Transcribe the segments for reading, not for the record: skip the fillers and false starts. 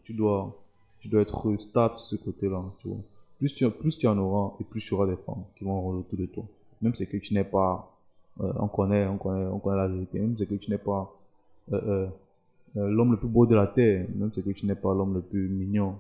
Tu dois être stable sur ce côté-là, tu vois. Plus tu en auras et plus tu auras des femmes qui vont rôder autour de toi. Même si que tu n'es pas, on connaît la vérité. Même si que tu n'es pas euh, euh, l'homme le plus beau de la terre, même si que tu n'es pas l'homme le plus mignon.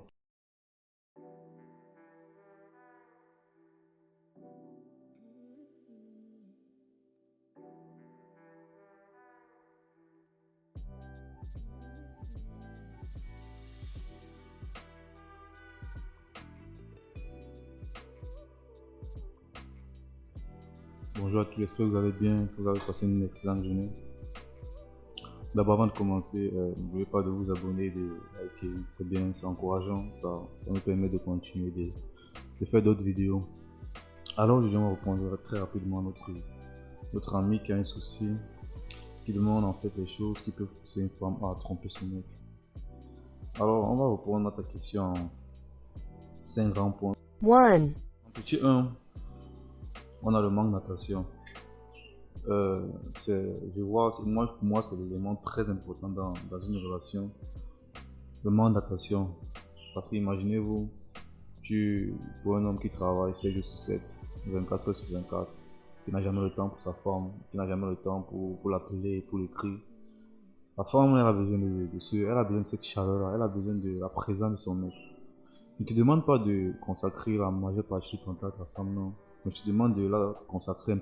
Bonjour à tous, j'espère que vous allez bien, que vous avez passé une excellente journée. D'abord, avant de commencer, n'oubliez pas de vous abonner, de liker, c'est bien, c'est encourageant, ça nous permet de continuer de faire d'autres vidéos. Alors, je vais répondre très rapidement à notre ami qui a un souci, qui demande en fait les choses qui peuvent pousser une femme à tromper son mec. Alors, on va répondre à ta question en 5 grands points. 1. En petit 1, on a le manque d'attention. Pour moi, c'est l'élément très important dans une relation, le manque d'attention. Parce qu'imaginez-vous, pour un homme qui travaille 7 jours sur 7, 24 heures sur 24, qui n'a jamais le temps pour sa femme, qui n'a jamais le temps pour l'appeler, pour l'écrire. La femme, elle a besoin elle a besoin de cette chaleur-là, elle a besoin de la présence de son mec. Ne te demande pas de consacrer la majeure partie de ton temps à ta femme, non. Mais je te demande de la consacrer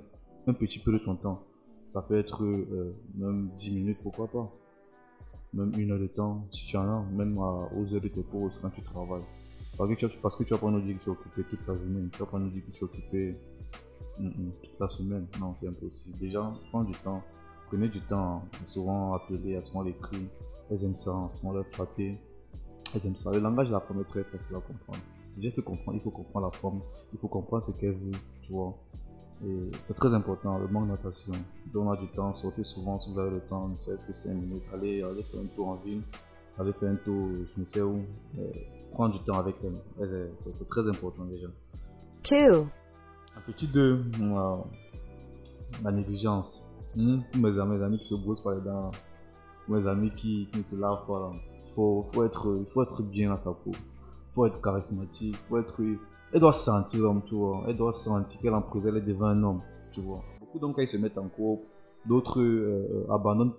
un petit peu de ton temps. Ça peut être même 10 minutes, pourquoi pas. Même 1 heure de temps, si tu en as, même aux heures de tes pauses quand tu travailles. Parce que tu vas pas nous dire que tu es occupé toute la journée, tu vas pas nous dire que tu es occupé toute la semaine. Non, c'est impossible. Déjà, prends du temps, prenez du temps, souvent appeler, souvent l'écrit. Elles aiment ça, souvent leur flatter. Elles aiment ça. Le langage de la femme est très facile à comprendre. Déjà, il faut comprendre la femme, il faut comprendre ce qu'elle veut, tu vois. Et c'est très important, le manque d'attention. Donnez du temps, sortez souvent si vous avez le temps, ne serait-ce que 5 minutes. Allez faire un tour en ville, allez faire un tour, je ne sais où. Prendre du temps avec elle, c'est très important déjà. 2. Un petit 2, la négligence. Pour mes amis qui se brossent par les dents, pour mes amis qui ne se lavent pas, là. Il faut être bien dans sa peau. Il faut être charismatique. Elle doit sentir l'homme, tu vois. Elle doit sentir qu'elle en présence, elle est devant un homme, tu vois. Beaucoup d'hommes, quand ils se mettent en couple, d'autres abandonnent,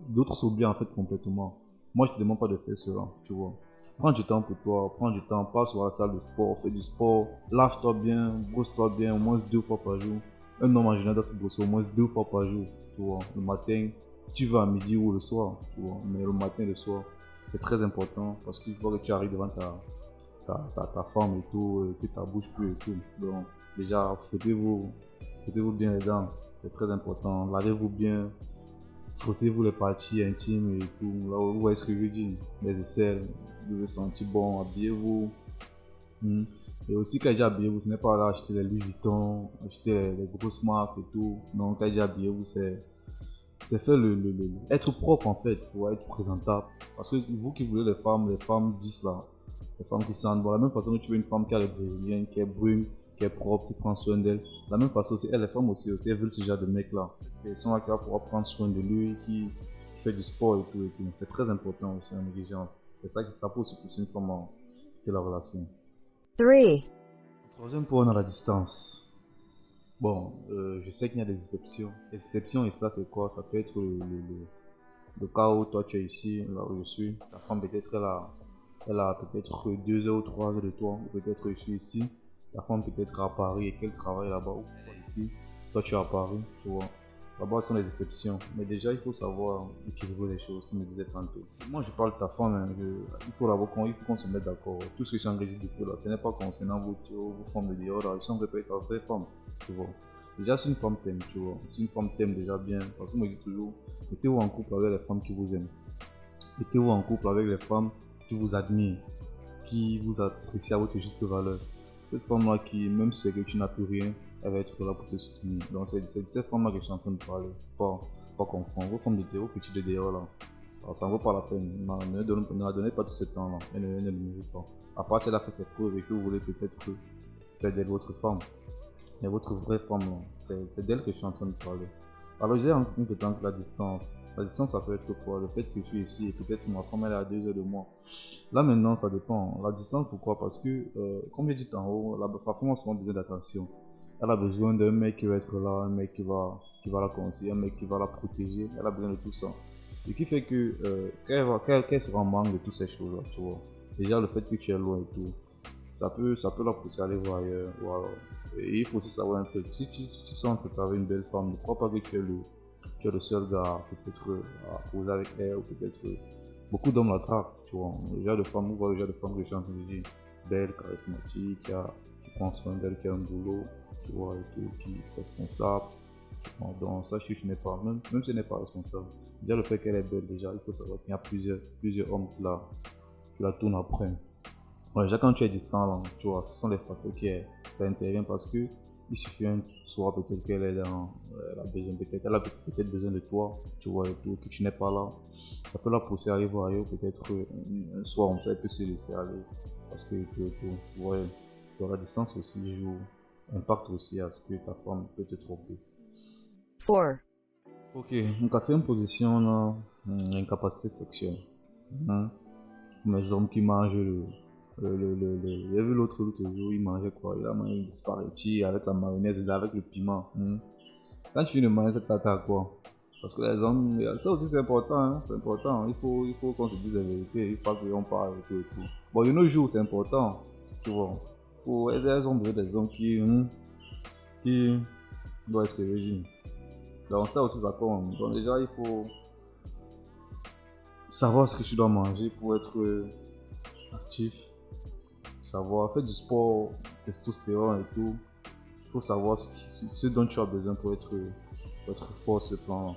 d'autres s'oublient en fait complètement. Moi, je te demande pas de faire cela, tu vois. Prends du temps pour toi, prends du temps, passe à la salle de sport, fais du sport, lave-toi bien, brosse-toi bien au moins 2 fois par jour. Un homme en général doit se brosser au moins 2 fois par jour, tu vois. Le matin, si tu veux à midi ou le soir, tu vois. Mais le matin et le soir, c'est très important parce qu'il faut que tu arrives devant ta femme et tout, que ta bouche pue et tout. Donc, déjà, frottez-vous bien les dents, c'est très important. Lavez-vous bien, frottez-vous les parties intimes et tout. Là, vous voyez ce que je veux dire. Les aisselles, vous devez sentir bon, habillez-vous. Et aussi, quand j'ai habillé-vous, ce n'est pas là acheter les Louis Vuitton, acheter les grosses marques et tout. Non, quand j'ai habillé-vous, c'est faire être propre en fait, tu vois, être présentable. Parce que vous qui voulez les femmes disent là, les femmes qui sentent bon. La même façon que tu veux une femme qui a les brésiliennes, qui est brune, qui est propre, qui prend soin d'elle. La même façon aussi, les femmes aussi, elles veulent ce genre de mec là. Elles sont là qui va pouvoir prendre soin de lui, qui fait du sport et tout et tout. C'est très important aussi en négligence. C'est ça qui ça peut aussi pousser une femme à quitter la relation. 3. Troisième point, on a la distance. Bon, je sais qu'il y a des exceptions. Les exceptions, et cela, c'est quoi? Ça peut être le cas où toi tu es ici, là où je suis. Ta femme, peut-être, elle a peut-être 2 heures ou 3 heures de toi. Ou peut-être je suis ici. Ta femme peut-être à Paris et qu'elle travaille là-bas ou ici. Toi, tu es à Paris, tu vois. Là-bas, ce sont les exceptions. Mais déjà, il faut savoir équilibrer les choses, comme je disais tantôt. Moi, je parle de ta femme, hein, il faut qu'on se mette d'accord. Tout ce que j'ai engagé depuis là, ce n'est pas concernant vos femmes de dehors, là. Je sens que peut être ta vraie femme, tu vois. Déjà, si une femme t'aime, tu vois, si une femme t'aime déjà bien, parce que moi je dis toujours, mettez-vous en couple avec les femmes qui vous aiment. Mettez-vous en couple avec les femmes qui vous admirent, qui vous apprécient à votre juste valeur. Cette femme-là qui, même si c'est que tu n'as plus rien, elle va être là pour te soutenir. Donc c'est de cette femme-là que je suis en train de parler. Pas confondre. Vos femmes de dehors, petites de dehors là, ça ne vaut pas la peine. Ne la donnez pas tout ce temps-là. Elle ne le mérite pas. À part si elle a fait ses preuves et que vous voulez peut-être faire d'elle votre femme. Mais votre vraie femme, c'est d'elle que je suis en train de parler. Alors, je disais en même temps que la distance. La distance, ça peut être quoi? Le fait que je suis ici et peut-être ma femme elle est à 2 heures de moi. Là maintenant, ça dépend. La distance, pourquoi? Parce que, comme j'ai dit en haut, la femme a souvent besoin d'attention. Elle a besoin d'un mec qui va être là, un mec qui va la conseiller, un mec qui va la protéger. Elle a besoin de tout ça. Ce qui fait que qu'elle sera en manque de toutes ces choses-là, tu vois. Déjà, le fait que tu es loin et tout, ça peut la pousser à aller voir ailleurs. Voilà. Et il faut aussi savoir un truc. Si tu sens que tu as une belle femme, ne crois pas que tu es le seul gars peut-être à poser avec elle ou peut-être beaucoup d'hommes l'attrapent, tu vois. Le genre de femme, on voit le genre de femme que je suis en train de dire, belle, charismatique, qui prend soin d'elle, qui a un boulot, tu vois, et tout, qui est responsable. Bon, donc, sache que tu n'es pas, même si elle n'est pas responsable. Déjà, le fait qu'elle est belle, déjà, il faut savoir qu'il y a plusieurs hommes qui la tournent après. Ouais, déjà, quand tu es distant, là, tu vois, ce sont les facteurs ça intervient parce que il suffit un soir peut-être qu'elle est dans, elle a peut-être besoin de toi, tu vois, et tout, que tu n'es pas là. Ça peut la pousser à aller voir ailleurs, peut-être un soir, comme ça, elle peut se laisser aller. Parce que, ouais, la distance aussi joue, impacte aussi à ce que ta femme peut te tromper. 4, Ok, en quatrième position, on a l'incapacité sexuelle. Hein? Les hommes qui mangent j'ai vu l'autre jour, il mangeait quoi? Il a mangé une spaghetti avec la mayonnaise et avec le piment. Hein? Quand tu finis de manger cette tarte à quoi? Parce que les hommes, ça aussi c'est important, hein? C'est important. Il faut qu'on se dise la vérité, il faut pas qu'on parle et tout et tout. Bon, de nos jours, c'est important, tu vois. Elles ont besoin des hommes qui, doit ce que je veux dire. Donc ça aussi ça compte. Donc déjà il faut savoir ce que tu dois manger pour être actif, savoir faire du sport, testostérone et tout. Il faut savoir ce dont tu as besoin pour être fort sur ce plan.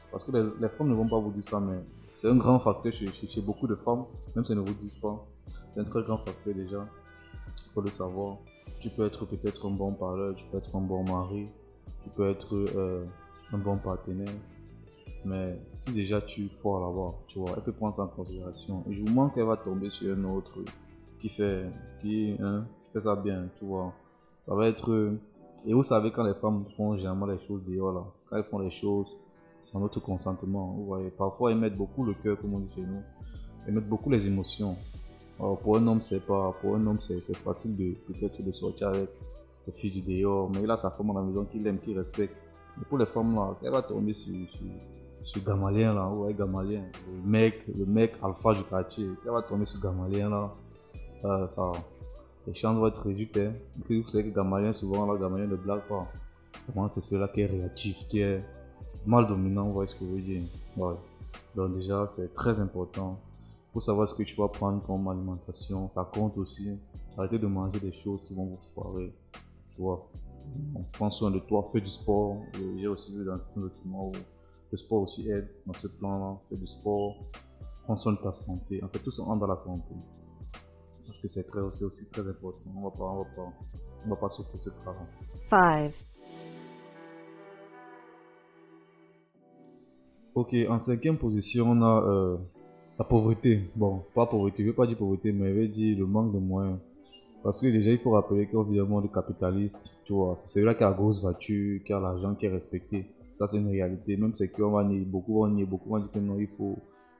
Parce que les femmes ne vont pas vous dire ça, mais c'est un grand facteur chez beaucoup de femmes, même si elles ne vous disent pas. C'est un très grand facteur déjà, il faut le savoir. Tu peux être peut-être un bon parleur, tu peux être un bon mari, tu peux être un bon partenaire. Mais si déjà tu es fort là-bas, tu vois, elle peut prendre ça en considération. Et je vous manque qu'elle va tomber sur un autre qui fait, qui fait ça bien, tu vois. Ça va être. Et vous savez, quand les femmes font généralement les choses dehors là, quand elles font les choses sans notre consentement, vous voyez, parfois elles mettent beaucoup le cœur, comme on dit chez nous. Elles mettent beaucoup les émotions. Alors, pour un homme, c'est facile de peut-être de sortir avec les filles du dehors, mais il a sa femme à la maison qu'il aime, qu'il respecte. Mais pour les femmes là, elle va tomber sur Gamalien là, ouais, Gamalien, le mec alpha du quartier, elle va tomber sur Gamalien là, les chances vont être réduites, hein. Vous savez que Gamalien, souvent là, Gamalien ne blague pas. Vraiment, c'est celui-là qui est réactif, qui est mal dominant, vous voyez ce que je veux dire. Ouais. Donc déjà, c'est très important. Il faut savoir ce que tu vas prendre comme alimentation, ça compte aussi. Arrêtez de manger des choses qui vont vous foirer, tu vois. Prends soin de toi, fais du sport. J'ai aussi vu dans certains documents où le sport aussi aide dans ce plan-là. Fais du sport, prends soin de ta santé. En fait, tout ça entre dans la santé. Parce que c'est aussi très important. On va pas sauter ce travail. 5, Ok, en cinquième position, on a la pauvreté. Bon, pas pauvreté, je ne vais pas dire pauvreté, mais je vais dire le manque de moyens. Parce que déjà, il faut rappeler qu'évidemment, le capitaliste, tu vois, c'est celui-là qui a la grosse voiture, qui a l'argent, qui est respecté. Ça, c'est une réalité. Même c'est qu'on va nier beaucoup, on va dire que non,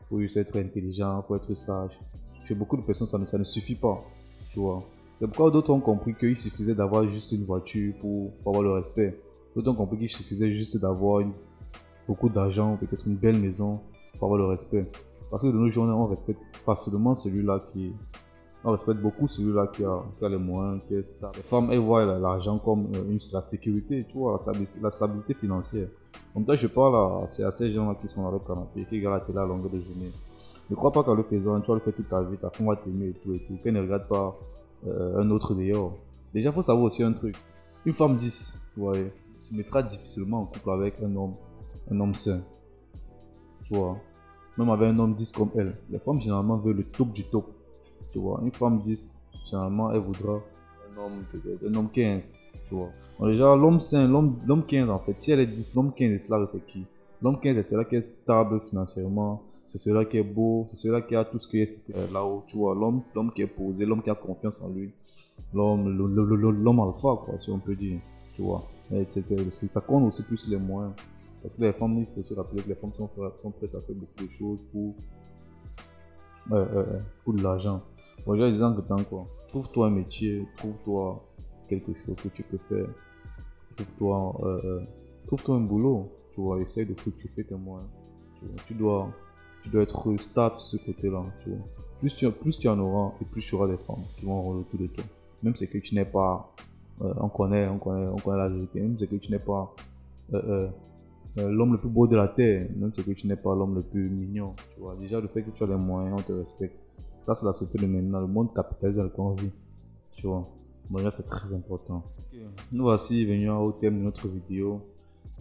faut juste être intelligent, il faut être sage. Chez beaucoup de personnes, ça ne suffit pas, tu vois. C'est pourquoi d'autres ont compris qu'il suffisait d'avoir juste une voiture pour avoir le respect. D'autres ont compris qu'il suffisait juste d'avoir beaucoup d'argent, peut-être une belle maison pour avoir le respect. Parce que de nos jours, on respecte facilement celui-là on respecte beaucoup celui-là qui a les moyens, qui est stable. Les femmes, elles voient l'argent comme la sécurité, tu vois, la stabilité financière. Comme ça, je parle à ces gens-là qui sont dans leur canapé, qui regardent la télé à longueur de journée. Ne crois pas qu'en le faisant, tu vas le faire toute ta vie, ta femme va t'aimer et tout, qu'elle ne regarde pas un autre dehors. Déjà, il faut savoir aussi un truc. Une femme 10, ouais, se mettra difficilement en couple avec un homme sain. Tu vois, même avec un homme 10 comme elle. Les femmes, généralement, veulent le top du top. Tu vois, une femme 10, généralement, elle voudra un homme 15, tu vois. Donc déjà, l'homme sain, l'homme 15, en fait, si elle est 10, l'homme 15, c'est là, c'est qui? L'homme 15, c'est celui qui est stable financièrement, c'est celui qui est beau, c'est celui qui a tout ce qui est là-haut, tu vois. L'homme qui est posé, l'homme qui a confiance en lui, l'homme alpha, quoi, si on peut dire, tu vois. Et ça compte aussi plus les moyens. Parce que les femmes, il faut se rappeler que les femmes sont prêtes à faire beaucoup de choses pour de l'argent. Bon, déjà, disant que tant quoi, trouve-toi un métier, trouve-toi quelque chose que tu peux faire, trouve-toi un boulot, tu vois, essaye de fructifier tes moyens, tu vois, tu dois être stable sur ce côté-là, tu vois. Plus tu en auras et plus tu auras des femmes qui vont rouler autour de toi. Même si que tu n'es pas, on connaît la vérité, même si que tu n'es pas l'homme le plus beau de la terre, même si que tu n'es pas l'homme le plus mignon, tu vois. Déjà, le fait que tu as les moyens, on te respecte. Ça, c'est la société de maintenant, le monde capitaliste dans lequel on vit, tu vois. Donc là, c'est très important. Ok. Nous voici venus au thème de notre vidéo.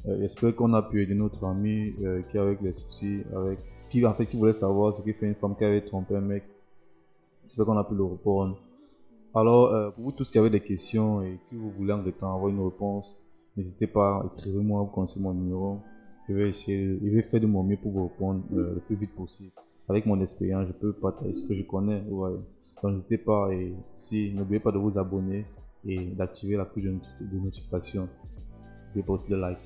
J'espère qu'on a pu aider notre ami qui avait des soucis, qui voulait savoir ce qu'il fait une femme qui avait trompé un mec. J'espère qu'on a pu le répondre. Alors, pour vous tous qui avez des questions et que vous voulez en temps avoir une réponse, n'hésitez pas, écrivez-moi, vous connaissez mon numéro. Je vais faire de mon mieux pour vous répondre le plus vite possible. Avec mon expérience, je peux partager ce que je connais. Ouais. Donc, n'hésitez pas et si, n'oubliez pas de vous abonner et d'activer la cloche de notification. N'oubliez pas aussi de like.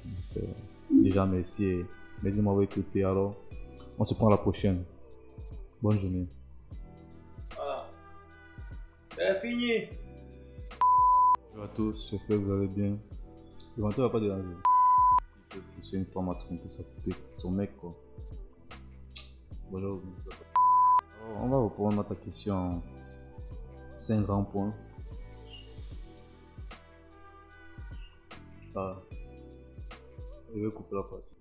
Déjà, merci et merci de m'avoir écouté. Alors, on se prend à la prochaine. Bonne journée. Voilà. C'est fini. Bonjour à tous, j'espère que vous allez bien. Le venteur va pas déranger. Il peut pousser une femme à tromper son mec quoi. Voilà. Alors, on va répondre à ta question en 5 grands points. Ah, je vais couper la partie.